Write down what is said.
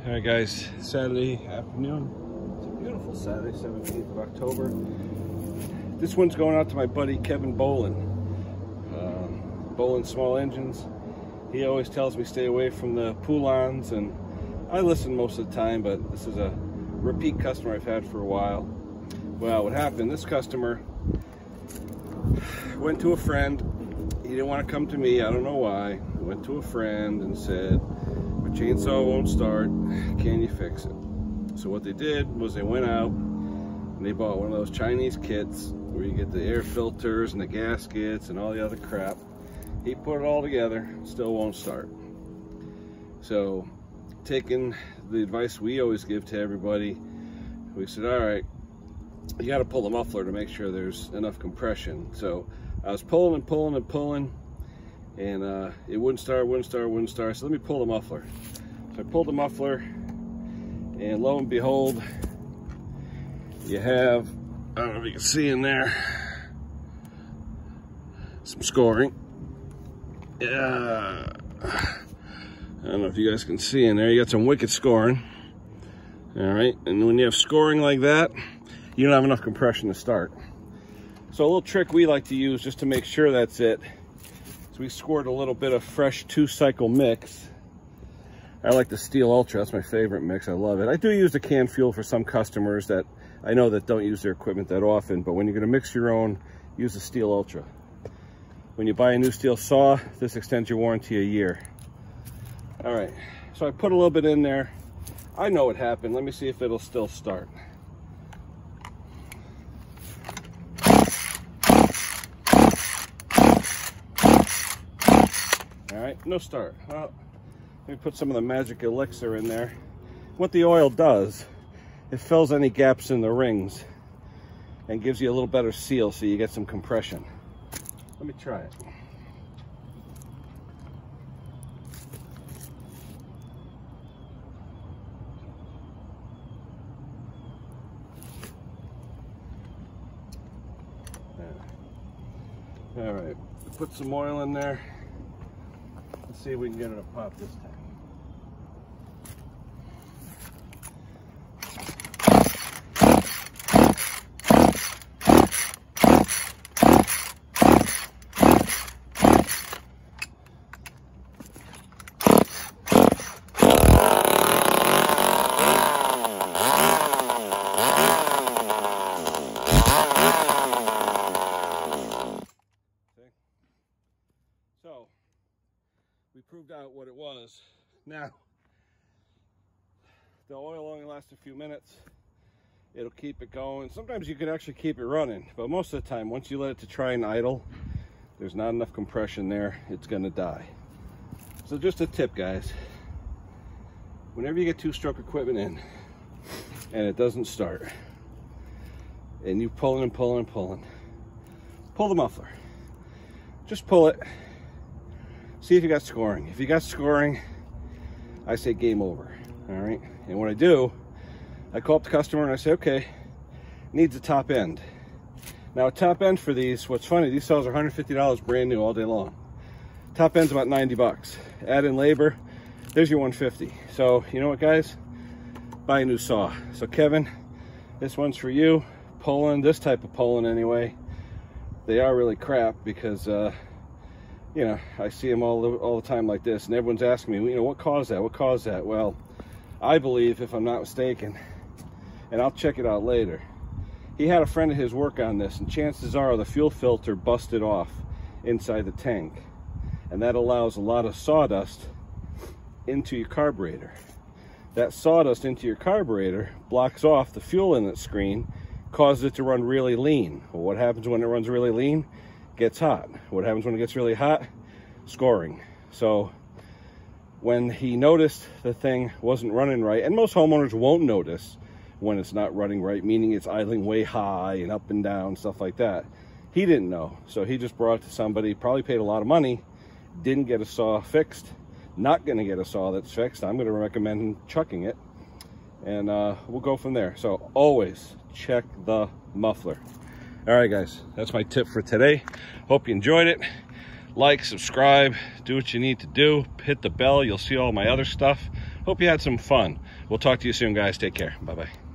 All right, guys, Saturday afternoon. It's a beautiful Saturday, 17th of October. This one's going out to my buddy Kevin Bolin. Bolin Small Engines. He always tells me stay away from the Poulans, and I listen most of the time, but this is a repeat customer I've had for a while. Well, what happened, this customer went to a friend. He didn't want to come to me, I don't know why. He went to a friend and said, my chainsaw won't start, can you fix it? So what they did was they went out and they bought one of those Chinese kits where you get the air filters and the gaskets and all the other crap. He put it all together, still won't start. So taking the advice we always give to everybody, we said, all right, you got to pull the muffler to make sure there's enough compression. So I was pulling and pulling and pulling, and it wouldn't start. So let me pull the muffler. So I pulled the muffler, and lo and behold, you have, I don't know if you can see in there, some scoring. Yeah, I don't know if you guys can see in there, you got some wicked scoring. All right, and when you have scoring like that, you don't have enough compression to start. So a little trick we like to use just to make sure that's it. So we scored a little bit of fresh 2-cycle mix. I like the Steel Ultra, that's my favorite mix, I love it. I do use the canned fuel for some customers that I know that don't use their equipment that often, but when you're gonna mix your own, use the Steel Ultra. When you buy a new steel saw, this extends your warranty a year. All right, so I put a little bit in there. I know what happened, let me see if it'll still start. All right, no start. Well, let me put some of the magic elixir in there. What the oil does, it fills any gaps in the rings and gives you a little better seal so you get some compression. Let me try it. All right, put some oil in there. Let's see if we can get it to pop this time. So, we proved out what it was. Now, the oil only lasts a few minutes. It'll keep it going. Sometimes you can actually keep it running, but most of the time, once you let it to try and idle, there's not enough compression there, it's gonna die. So just a tip, guys. Whenever you get 2-stroke equipment in and it doesn't start, and you're pulling and pulling and pulling, pull the muffler. Just pull it. See if you got scoring. If you got scoring, I say game over, all right? And what I do, I call up the customer and I say, okay, needs a top end. Now a top end for these, what's funny, these saws are $150 brand new all day long. Top end's about 90 bucks. Add in labor, there's your 150. So you know what, guys? Buy a new saw. So Kevin, this one's for you. Poulan, this type of Poulan anyway. They are really crap because, you know, I see them all the time like this, and everyone's asking me, you know, what caused that? What caused that? Well, I believe, if I'm not mistaken, and I'll check it out later, he had a friend of his work on this, and chances are the fuel filter busted off inside the tank, and that allows a lot of sawdust into your carburetor. That sawdust into your carburetor blocks off the fuel inlet screen, causes it to run really lean. Well, what happens when it runs really lean? Gets hot. What happens when it gets really hot? Scoring. So when he noticed the thing wasn't running right, and most homeowners won't notice when it's not running right, meaning it's idling way high and up and down, stuff like that. He didn't know, so he just brought it to somebody, probably paid a lot of money, didn't get a saw fixed, not gonna get a saw that's fixed. I'm gonna recommend chucking it, and we'll go from there. So always check the muffler. All right, guys, that's my tip for today. Hope you enjoyed it. Like, subscribe, do what you need to do. Hit the bell. You'll see all my other stuff. Hope you had some fun. We'll talk to you soon, guys. Take care. Bye-bye.